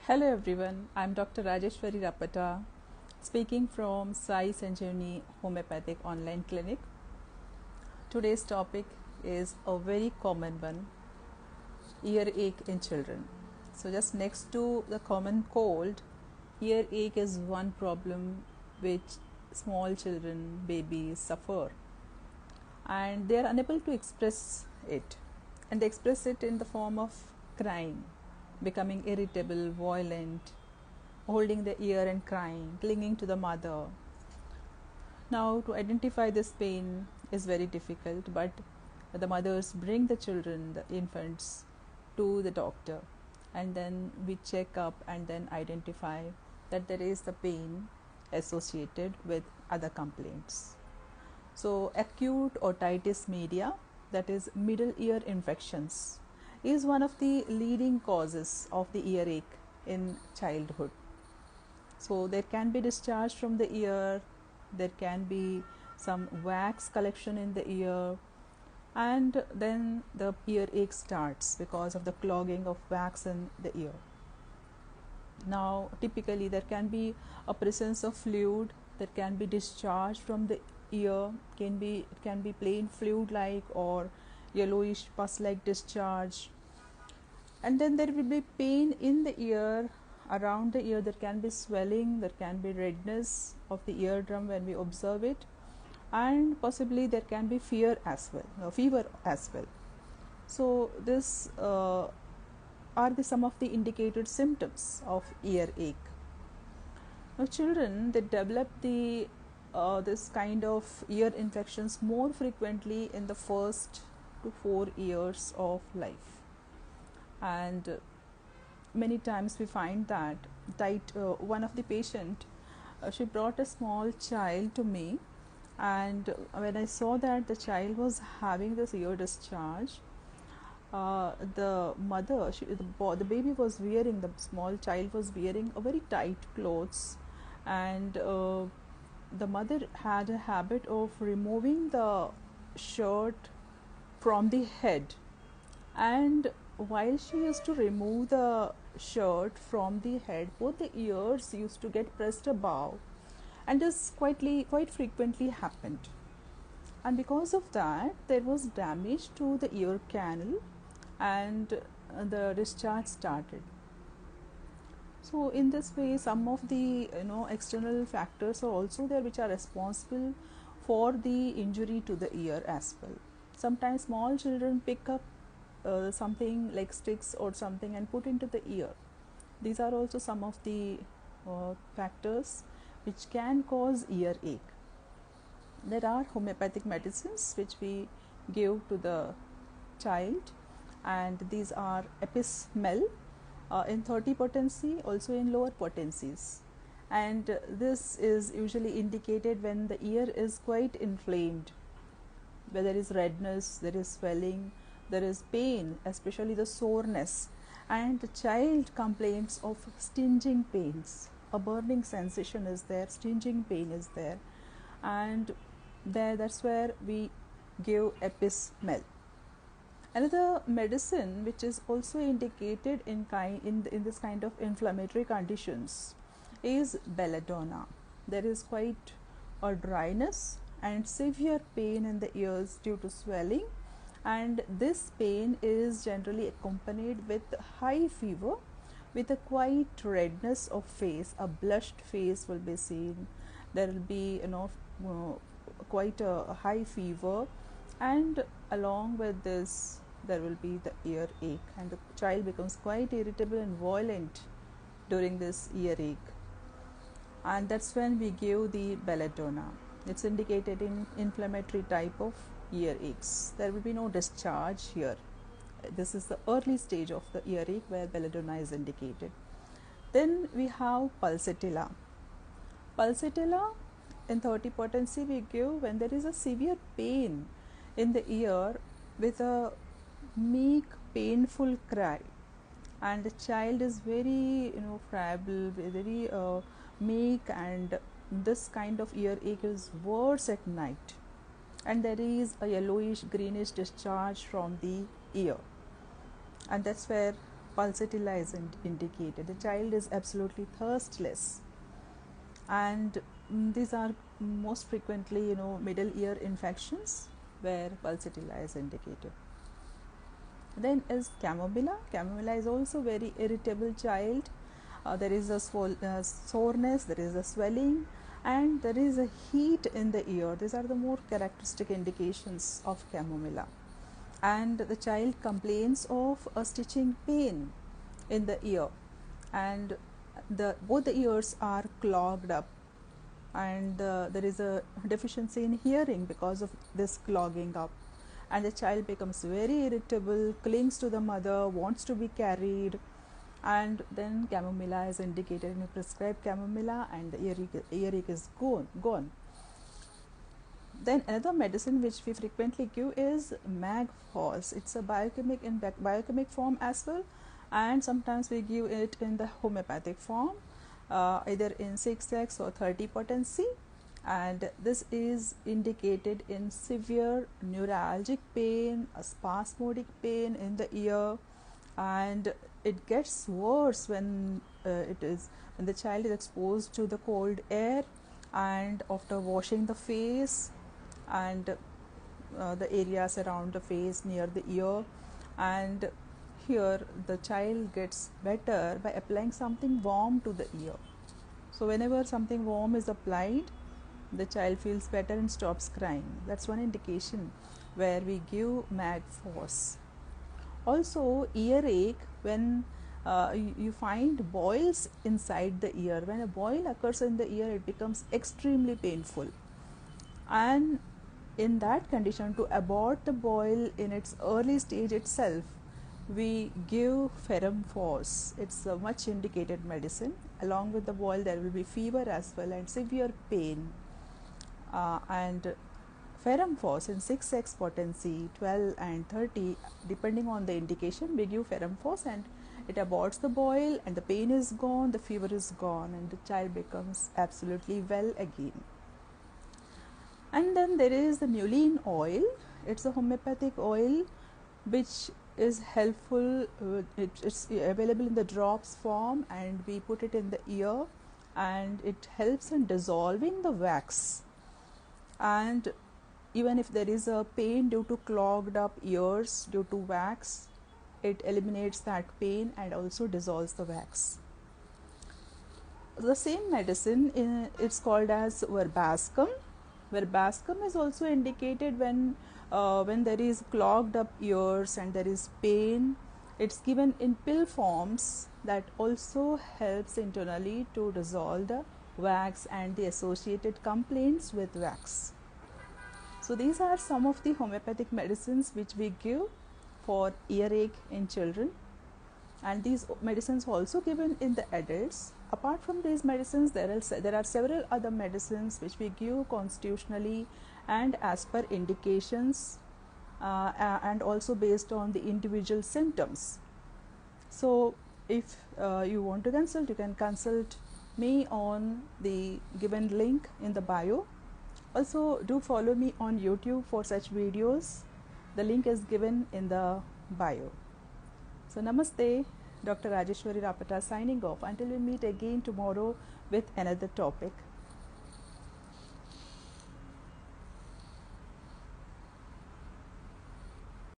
Hello everyone, I'm Dr. Rajeshwari Rapata, speaking from Sai Sanjeevani Homeopathic Online Clinic. Today's topic is a very common one, earache in children. So just next to the common cold, earache is one problem which small children, babies suffer, and they are unable to express it, and they express it in the form of crying, becoming irritable, violent, holding the ear and crying, clinging to the mother. Now, to identify this pain is very difficult, but the mothers bring the children, the infants, to the doctor, and then we check up and then identify that there is the pain associated with other complaints. So, acute otitis media, that is middle ear infections, is one of the leading causes of the earache in childhood. So there can be discharge from the ear, there can be some wax collection in the ear, and then the earache starts because of the clogging of wax in the ear. Now typically there can be a presence of fluid, there can be discharge from the ear, it can be plain fluid like or yellowish pus like discharge, and then there will be pain in the ear, around the ear. There can be swelling, there can be redness of the eardrum when we observe it, and possibly there can be fever as well. So this are some of the indicated symptoms of earache. Now children, they develop this kind of ear infections more frequently in the first to 4 years of life, and many times we find that one of the patient, she brought a small child to me, and when I saw that the child was having this ear discharge, the mother, the baby was wearing, the small child was wearing a very tight clothes, and the mother had a habit of removing the shirt from the head, and while she used to remove the shirt from the head, both the ears used to get pressed above, and this quite frequently happened, and because of that there was damage to the ear canal, and the discharge started. So in this way, some of the external factors are also there which are responsible for the injury to the ear as well. Sometimes small children pick up something like sticks or something and put into the ear. These are also some of the factors which can cause earache. There are homeopathic medicines which we give to the child, and these are epismel in 30 potency, also in lower potencies, and this is usually indicated when the ear is quite inflamed, where there is redness, there is swelling, there is pain, especially the soreness, and the child complains of stinging pains. A burning sensation is there, stinging pain is there, and that's where we give epismel. Another medicine which is also indicated in this kind of inflammatory conditions is belladonna. There is quite a dryness and severe pain in the ears due to swelling, and this pain is generally accompanied with high fever, with a quite redness of face. A blushed face will be seen. There will be quite a high fever, and along with this there will be the earache, and the child becomes quite irritable and violent during this earache, and that's when we give the belladonna. It's indicated in inflammatory type of earaches. There will be no discharge here. This is the early stage of the earache where belladonna is indicated. Then we have pulsatilla. Pulsatilla in 30 potency we give when there is a severe pain in the ear with a meek, painful cry, and the child is very fragile, very meek, and this kind of earache is worse at night, and there is a yellowish greenish discharge from the ear, and that's where pulsatilla is indicated. The child is absolutely thirstless, and these are most frequently, middle ear infections where pulsatilla is indicated. Then is chamomilla. Chamomilla is also very irritable child. There is a soreness, there is a swelling, and there is a heat in the ear. These are the more characteristic indications of chamomilla. And the child complains of a stitching pain in the ear, and both the ears are clogged up, and there is a deficiency in hearing because of this clogging up, and the child becomes very irritable, clings to the mother, wants to be carried, and then chamomilla is indicated. We prescribe chamomilla and the earache is gone. Then another medicine which we frequently give is magphos. It's a biochemic form as well, and sometimes we give it in the homeopathic form, either in 6x or 30 potency, and this is indicated in severe neuralgic pain, a spasmodic pain in the ear, and it gets worse when the child is exposed to the cold air and after washing the face and the areas around the face near the ear. And here the child gets better by applying something warm to the ear. So whenever something warm is applied, the child feels better and stops crying. That's one indication where we give magphos. Also earache, when you find boils inside the ear. When a boil occurs in the ear, it becomes extremely painful, and in that condition, to abort the boil in its early stage itself, we give ferrum phos. It's a much indicated medicine. Along with the boil, there will be fever as well and severe pain, and ferrum phos in 6x potency, 12 and 30, depending on the indication, we give ferrum phos, and it aborts the boil, and the pain is gone, the fever is gone, and the child becomes absolutely well again. And then there is the mullein oil. It's a homeopathic oil which is helpful. It's available in the drops form, and we put it in the ear, and it helps in dissolving the wax. And even if there is a pain due to clogged up ears due to wax, it eliminates that pain and also dissolves the wax. The same medicine, it's called as verbascum. Verbascum is also indicated when there is clogged up ears and there is pain. It's given in pill forms that also helps internally to dissolve the wax and the associated complaints with wax. So these are some of the homeopathic medicines which we give for earache in children, and these medicines also given in the adults. Apart from these medicines, there are several other medicines which we give constitutionally and as per indications, and also based on the individual symptoms. So if you want to consult, you can consult me on the given link in the bio. Also do follow me on YouTube for such videos. The link is given in the bio. So namaste, Dr. Rajeshwari Rapata signing off until we meet again tomorrow with another topic.